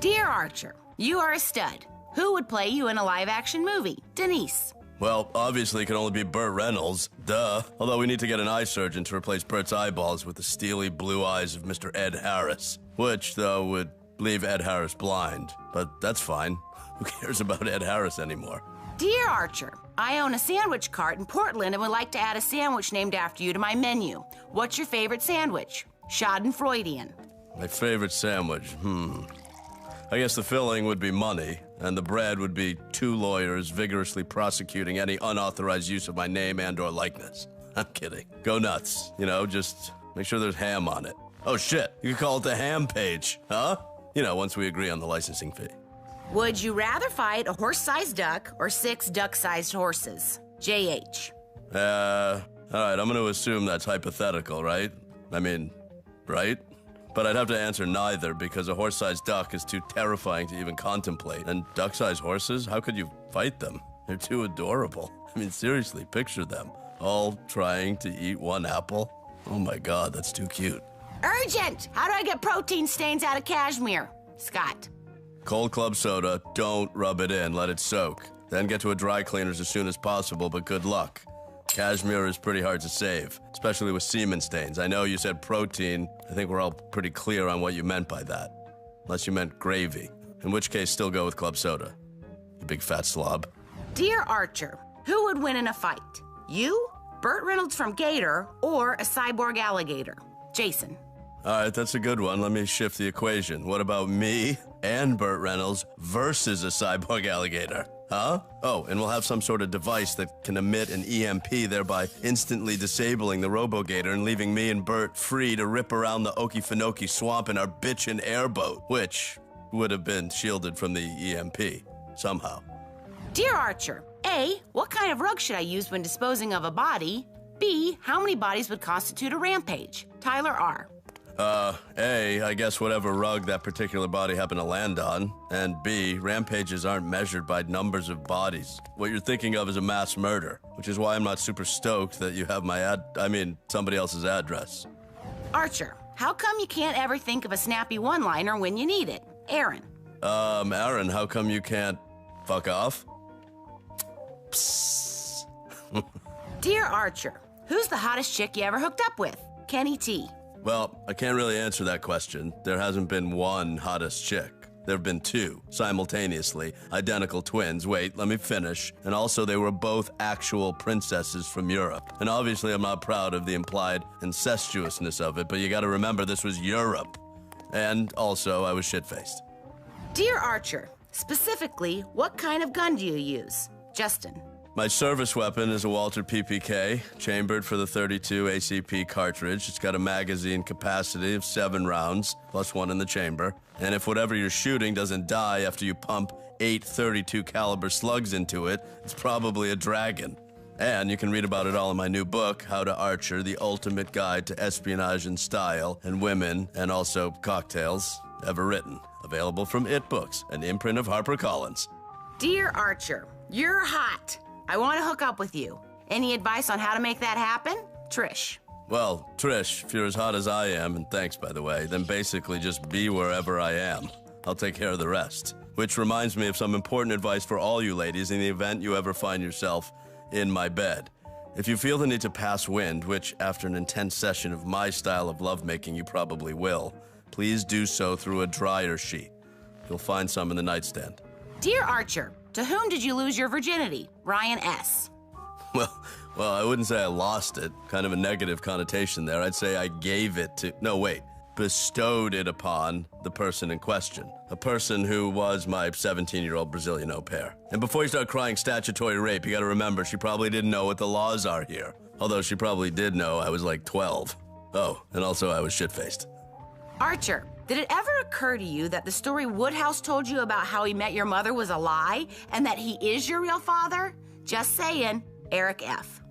Dear Archer, you are a stud. Who would play you in a live-action movie? Denise. Well, obviously it can only be Burt Reynolds. Duh. Although we need to get an eye surgeon to replace Burt's eyeballs with the steely blue eyes of Mr. Ed Harris. Which, though, would leave Ed Harris blind. But that's fine. Who cares about Ed Harris anymore? Dear Archer, I own a sandwich cart in Portland and would like to add a sandwich named after you to my menu. What's your favorite sandwich? Schadenfreudian. My favorite sandwich? I guess the filling would be money, and the bread would be 2 lawyers vigorously prosecuting any unauthorized use of my name and/or likeness. I'm kidding. Go nuts. Just make sure there's ham on it. Oh shit, you could call it the ham page, huh? Once we agree on the licensing fee. Would you rather fight a horse-sized duck or 6 duck-sized horses? JH. Alright, I'm gonna assume that's hypothetical, right? Right? But I'd have to answer neither because a horse-sized duck is too terrifying to even contemplate. And duck-sized horses, how could you fight them? They're too adorable. Seriously, picture them. All trying to eat one apple. Oh my god, that's too cute. Urgent! How do I get protein stains out of cashmere? Scott. Cold club soda, don't rub it in, let it soak. Then get to a dry cleaners as soon as possible, but good luck. Cashmere is pretty hard to save, especially with semen stains. I know you said protein. I think we're all pretty clear on what you meant by that. Unless you meant gravy. In which case, still go with club soda. You big fat slob. Dear Archer, who would win in a fight? You, Burt Reynolds from Gator, or a cyborg alligator? Jason. Alright, that's a good one. Let me shift the equation. What about me and Burt Reynolds versus a cyborg alligator? Huh? Oh, and we'll have some sort of device that can emit an EMP, thereby instantly disabling the RoboGator and leaving me and Burt free to rip around the Okefenokee swamp in our bitchin' airboat, which would have been shielded from the EMP, somehow. Dear Archer, A, what kind of rug should I use when disposing of a body? B, how many bodies would constitute a rampage? Tyler R. A, I guess whatever rug that particular body happened to land on. And B, rampages aren't measured by numbers of bodies. What you're thinking of is a mass murder, which is why I'm not super stoked that you have somebody else's address. Archer, how come you can't ever think of a snappy one-liner when you need it? Aaron. Aaron, how come you can't fuck off? Psst. Dear Archer, who's the hottest chick you ever hooked up with? Kenny T. Well, I can't really answer that question. There hasn't been one hottest chick. There have been 2, simultaneously, identical twins. Wait, let me finish. And also, they were both actual princesses from Europe. And obviously, I'm not proud of the implied incestuousness of it, but you gotta remember this was Europe. And also, I was shit-faced. Dear Archer, specifically, what kind of gun do you use? Justin. My service weapon is a Walter PPK, chambered for the .32 ACP cartridge. It's got a magazine capacity of 7 rounds, plus 1 in the chamber. And if whatever you're shooting doesn't die after you pump 8 .32 caliber slugs into it, it's probably a dragon. And you can read about it all in my new book, How to Archer, the ultimate guide to espionage and style, and women, and also cocktails, ever written. Available from It Books, an imprint of HarperCollins. Dear Archer, you're hot. I want to hook up with you. Any advice on how to make that happen? Trish. Well, Trish, if you're as hot as I am, and thanks by the way, then basically just be wherever I am. I'll take care of the rest. Which reminds me of some important advice for all you ladies in the event you ever find yourself in my bed. If you feel the need to pass wind, which after an intense session of my style of lovemaking you probably will, please do so through a dryer sheet. You'll find some in the nightstand. Dear Archer, to whom did you lose your virginity? Ryan S. Well, I wouldn't say I lost it. Kind of a negative connotation there. I'd say I gave it to... No, wait. Bestowed it upon the person in question. A person who was my 17-year-old Brazilian au pair. And before you start crying statutory rape, you gotta remember she probably didn't know what the laws are here. Although she probably did know I was like 12. Oh, and also I was shit-faced. Archer, did it ever occur to you that the story Woodhouse told you about how he met your mother was a lie and that he is your real father? Just saying, Eric F.